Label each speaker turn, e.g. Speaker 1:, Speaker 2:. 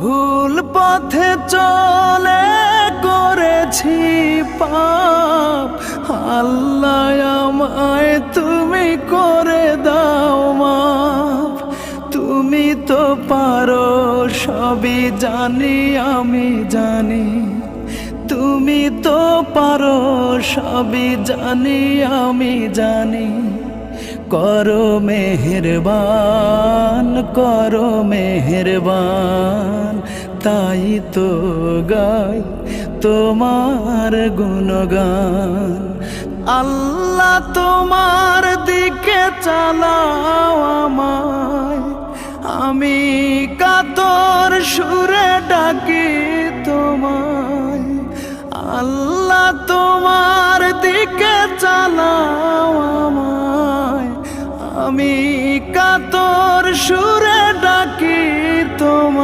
Speaker 1: ভুল পথে চলে করেছি পাপ, আল্লাহ আমায় তুমি করে দাও মাফ। তুমি তো পারো সবই জানি আমি জানি, তুমি তো পারো সবই জানি আমি জানি। করো মেহেরবান, করো মেহেরবান, তাই তো গাই তোমার গুণগান। আল্লাহ তোমার দিকে চালাও আমায়, আমি কাতর সুরে ডাকি তোমায়। আল্লাহ তোমার দিকে চালাও আমায়, আমি কাতর সুরে ডাকি তোমায়।